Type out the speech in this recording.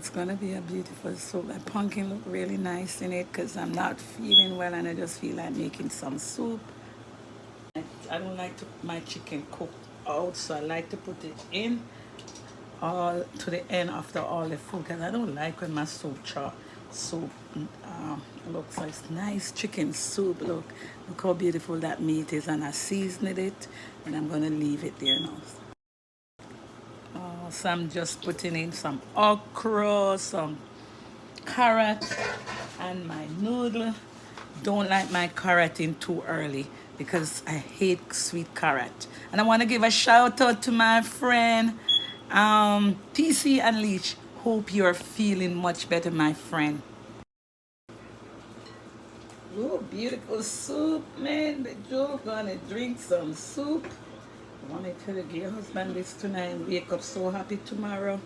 It's gonna be a beautiful soup. The pumpkin look really nice in it because I'm not feeling well and I just feel like making some soup. I don't like to my chicken cooked out, so I like to put it in all to the end after all the food because I don't like when my soup looks. So it's nice chicken soup. Look how beautiful that meat is, and I seasoned it, and I'm gonna leave it there now. So I'm just putting in some okra, some carrot, and my noodle. Don't like my carrot in too early because I hate sweet carrot. And I want to give a shout out to my friend PC and Leach. Hope you're feeling much better, my friend. Oh, beautiful soup, man. The Joe gonna drink some soup. I want to tell your husband this tonight and wake up so happy tomorrow.